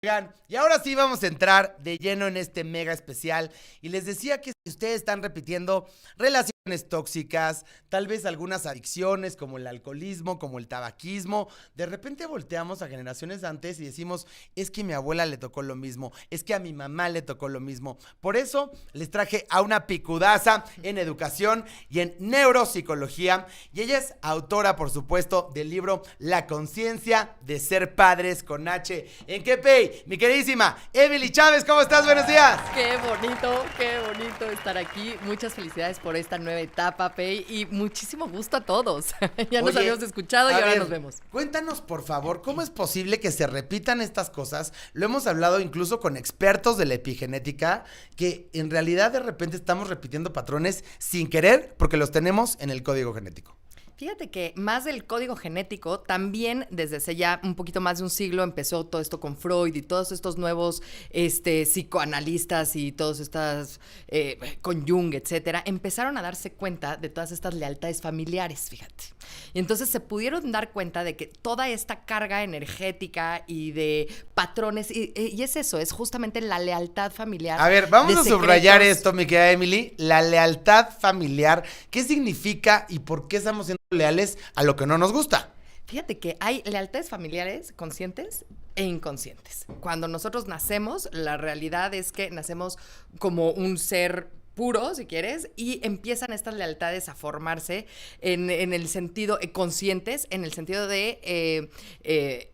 Oigan, y ahora sí vamos a entrar de lleno en este mega especial. Y les decía que si ustedes están repitiendo relaciones tóxicas, tal vez algunas adicciones como el alcoholismo, como el tabaquismo, de repente volteamos a generaciones antes y decimos, es que a mi abuela le tocó lo mismo, es que a mi mamá le tocó lo mismo. Por eso les traje a una picudaza en educación y en neuropsicología. Y ella es autora, por supuesto, del libro La conciencia de ser padres con H. ¿En qué pay? Mi queridísima Emily Chávez, ¿cómo estás? Buenos días. Qué bonito estar aquí. Muchas felicidades por esta nueva etapa, Pei, y muchísimo gusto a todos. Ya nos habíamos escuchado y ahora nos vemos. Cuéntanos, por favor, ¿cómo es posible que se repitan estas cosas? Lo hemos hablado incluso con expertos de la epigenética, que en realidad de repente estamos repitiendo patrones sin querer porque los tenemos en el código genético. Fíjate que más del código genético, también desde hace ya un poquito más de un siglo empezó todo esto con Freud y todos estos nuevos psicoanalistas y todos estas, con Jung, etcétera, empezaron a darse cuenta de todas estas lealtades familiares, fíjate. Y entonces se pudieron dar cuenta de que toda esta carga energética y de patrones, y es eso, es justamente la lealtad familiar. A ver, vamos a subrayar esto, mi querida Emily, la lealtad familiar. ¿Qué significa y por qué estamos siendo leales a lo que no nos gusta? Fíjate que hay lealtades familiares conscientes e inconscientes. Cuando nosotros nacemos, la realidad es que nacemos como un ser puro, si quieres, y empiezan estas lealtades a formarse en el sentido conscientes, en el sentido de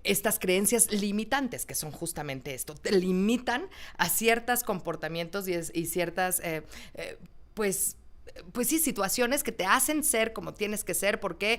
estas creencias limitantes, que son justamente esto, te limitan a ciertos comportamientos y ciertas, pues sí, situaciones que te hacen ser como tienes que ser porque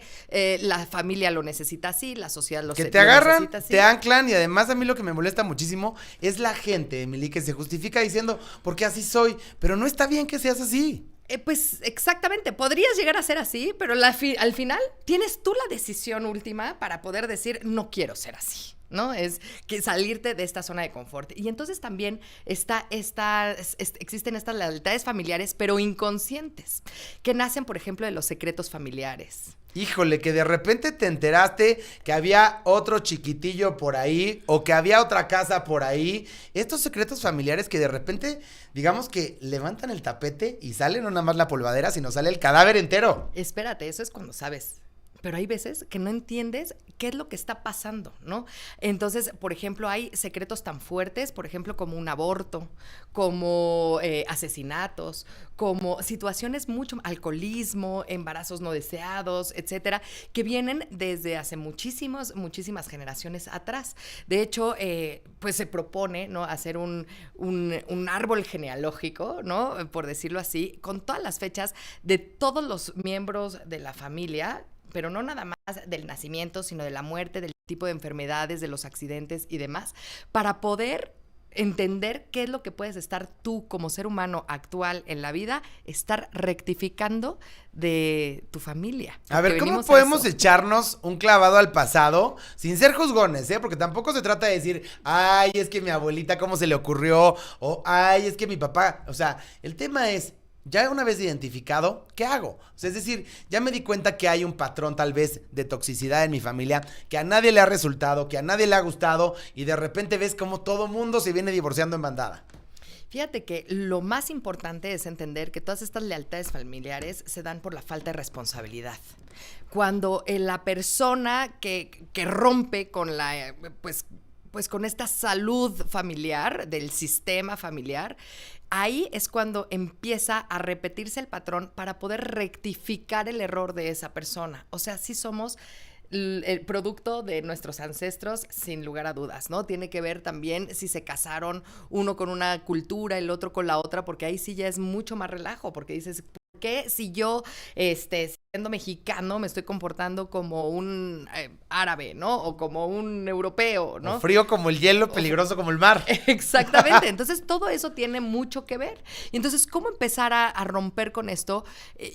la familia lo necesita así, la sociedad lo necesita así. Que te agarran, te anclan, y además a mí lo que me molesta muchísimo es la gente, Emily, que se justifica diciendo, porque así soy, pero no está bien que seas así. Pues exactamente, podrías llegar a ser así, pero al final tienes tú la decisión última para poder decir, no quiero ser así, ¿no? Es que salirte de esta zona de confort. Y entonces también existen estas lealtades familiares, pero inconscientes, que nacen, por ejemplo, de los secretos familiares. Híjole, que de repente te enteraste que había otro chiquitillo por ahí o que había otra casa por ahí. Estos secretos familiares que de repente, digamos que levantan el tapete y sale no nada más la polvadera, sino sale el cadáver entero. Espérate, eso es cuando sabes. Pero hay veces que no entiendes qué es lo que está pasando, ¿no? Entonces, por ejemplo, hay secretos tan fuertes, por ejemplo, como un aborto, como asesinatos, como situaciones alcoholismo, embarazos no deseados, etcétera, que vienen desde hace muchísimas generaciones atrás. De hecho, pues se propone, ¿no?, hacer un árbol genealógico, ¿no?, por decirlo así, con todas las fechas de todos los miembros de la familia, pero no nada más del nacimiento, sino de la muerte, del tipo de enfermedades, de los accidentes y demás, para poder entender qué es lo que puedes estar tú como ser humano actual en la vida, estar rectificando de tu familia. A ver, ¿cómo podemos echarnos un clavado al pasado sin ser juzgones, Porque tampoco se trata de decir, ay, es que mi abuelita, ¿cómo se le ocurrió? O, ay, es que mi papá. O sea, el tema es, ya una vez identificado, ¿qué hago? O sea, es decir, ya me di cuenta que hay un patrón tal vez de toxicidad en mi familia, que a nadie le ha resultado, que a nadie le ha gustado, y de repente ves cómo todo mundo se viene divorciando en bandada. Fíjate que lo más importante es entender que todas estas lealtades familiares se dan por la falta de responsabilidad. Cuando la persona que rompe con la, pues con esta salud familiar, del sistema familiar, ahí es cuando empieza a repetirse el patrón para poder rectificar el error de esa persona. O sea, sí somos el producto de nuestros ancestros, sin lugar a dudas, ¿no? Tiene que ver también si se casaron uno con una cultura, el otro con la otra, porque ahí sí ya es mucho más relajo, porque dices, ¿por qué si yo, siendo mexicano, me estoy comportando como un árabe, ¿no? O como un europeo, ¿no? O frío como el hielo, peligroso como el mar. Exactamente. Entonces, todo eso tiene mucho que ver. Y entonces, ¿cómo empezar a romper con esto?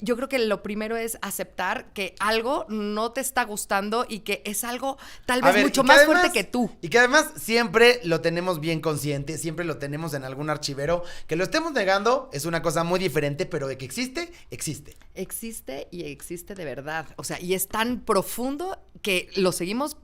Yo creo que lo primero es aceptar que algo no te está gustando y que es algo tal vez mucho más fuerte que tú. Y que además siempre lo tenemos bien consciente, siempre lo tenemos en algún archivero. Que lo estemos negando es una cosa muy diferente, pero de que existe, existe. Existe y existe de verdad. O sea, y es tan profundo que lo seguimos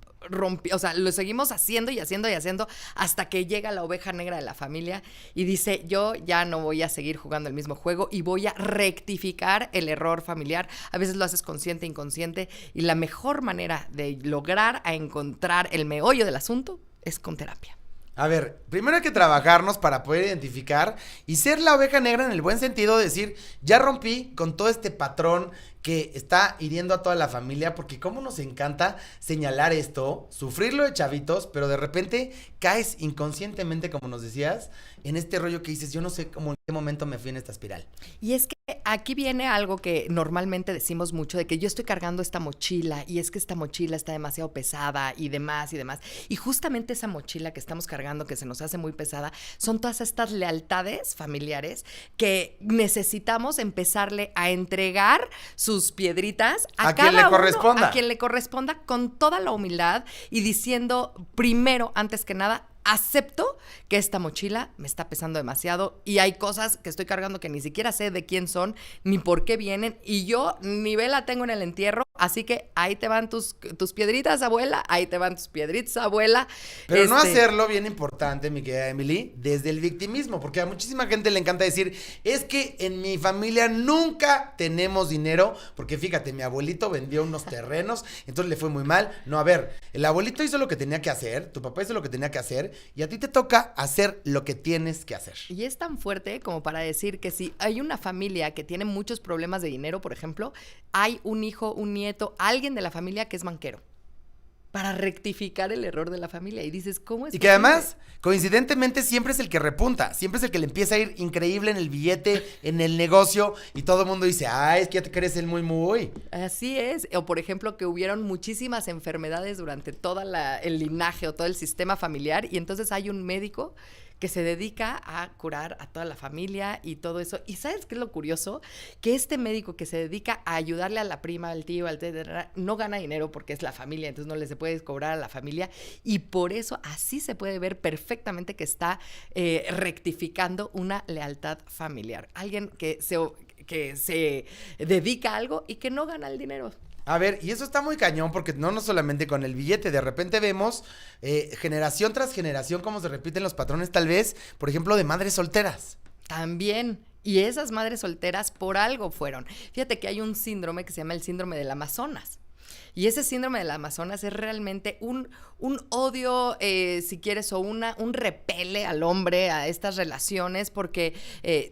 o sea, lo seguimos haciendo y haciendo y haciendo hasta que llega la oveja negra de la familia y dice, yo ya no voy a seguir jugando el mismo juego y voy a rectificar el error familiar. A veces lo haces consciente, inconsciente, y la mejor manera de lograr a encontrar el meollo del asunto es con terapia. A ver, primero hay que trabajarnos para poder identificar y ser la oveja negra en el buen sentido de decir, ya rompí con todo este patrón que está hiriendo a toda la familia, porque cómo nos encanta señalar esto, sufrirlo de chavitos, pero de repente caes inconscientemente, como nos decías, en este rollo que dices, yo no sé cómo en qué momento me fui en esta espiral. Y es que aquí viene algo que normalmente decimos mucho, de que yo estoy cargando esta mochila y es que esta mochila está demasiado pesada y demás y demás. Y justamente esa mochila que estamos cargando, que se nos hace muy pesada, son todas estas lealtades familiares que necesitamos empezarle a entregar sus piedritas a quien le corresponda. A quien le corresponda, con toda la humildad y diciendo primero, antes que nada, acepto que esta mochila me está pesando demasiado y hay cosas que estoy cargando que ni siquiera sé de quién son ni por qué vienen y yo ni vela tengo en el entierro, así que ahí te van tus piedritas, abuela, ahí te van tus piedritas, abuela. Pero no hacerlo, bien importante, mi querida Emily, desde el victimismo, porque a muchísima gente le encanta decir, es que en mi familia nunca tenemos dinero, porque fíjate, mi abuelito vendió unos terrenos, entonces le fue muy mal. No, a ver, el abuelito hizo lo que tenía que hacer, tu papá hizo lo que tenía que hacer, y a ti te toca hacer lo que tienes que hacer. Y es tan fuerte como para decir que si hay una familia que tiene muchos problemas de dinero, por ejemplo, hay un hijo, un nieto, alguien de la familia que es banquero, para rectificar el error de la familia. Y dices, ¿cómo es? Y que además, coincidentemente, siempre es el que repunta, siempre es el que le empieza a ir increíble en el billete, en el negocio, y todo el mundo dice, es que ya te crees el muy. Así es. O por ejemplo, que hubieron muchísimas enfermedades durante todo el linaje o todo el sistema familiar, y entonces hay un médico que se dedica a curar a toda la familia y todo eso. ¿Y sabes qué es lo curioso? Que este médico que se dedica a ayudarle a la prima, al tío, al etcétera, no gana dinero porque es la familia, entonces no le se puede cobrar a la familia, y por eso así se puede ver perfectamente que está rectificando una lealtad familiar. Alguien que se dedica a algo y que no gana el dinero. A ver, y eso está muy cañón porque no solamente con el billete, de repente vemos generación tras generación cómo se repiten los patrones, tal vez, por ejemplo, de madres solteras. También. Y esas madres solteras por algo fueron. Fíjate que hay un síndrome que se llama el síndrome del Amazonas. Y ese síndrome del Amazonas es realmente un odio, si quieres, o un repele al hombre, a estas relaciones, porque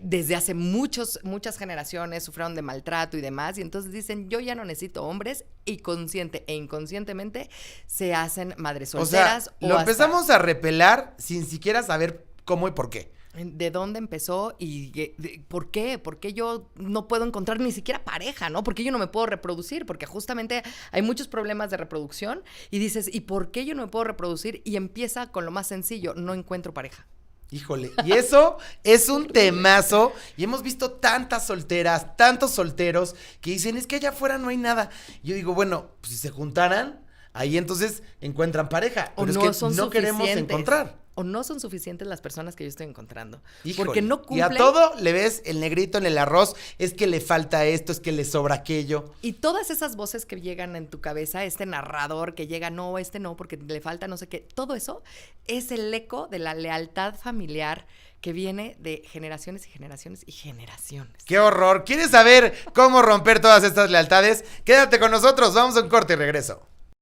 desde hace muchas generaciones sufrieron de maltrato y demás, y entonces dicen, yo ya no necesito hombres, y consciente e inconscientemente se hacen madres solteras. O sea, lo empezamos a repelar sin siquiera saber cómo y por qué. ¿De dónde empezó y por qué? ¿Por qué yo no puedo encontrar ni siquiera pareja, no? ¿Por qué yo no me puedo reproducir? Porque justamente hay muchos problemas de reproducción y dices, ¿y por qué yo no me puedo reproducir? Y empieza con lo más sencillo, no encuentro pareja. Híjole, y eso es un temazo, y hemos visto tantas solteras, tantos solteros que dicen, es que allá afuera no hay nada. Yo digo, bueno, pues si se juntaran, ahí entonces encuentran pareja, pero es que no queremos encontrar. O no son suficientes las personas que yo estoy encontrando. Híjole, porque no cumplen. Y a todo le ves el negrito en el arroz, es que le falta esto, es que le sobra aquello. Y todas esas voces que llegan en tu cabeza, este narrador que llega, no, este no, porque le falta no sé qué, todo eso es el eco de la lealtad familiar que viene de generaciones y generaciones y generaciones. ¡Qué horror! ¿Quieres saber cómo romper todas estas lealtades? Quédate con nosotros, vamos a un corte y regreso.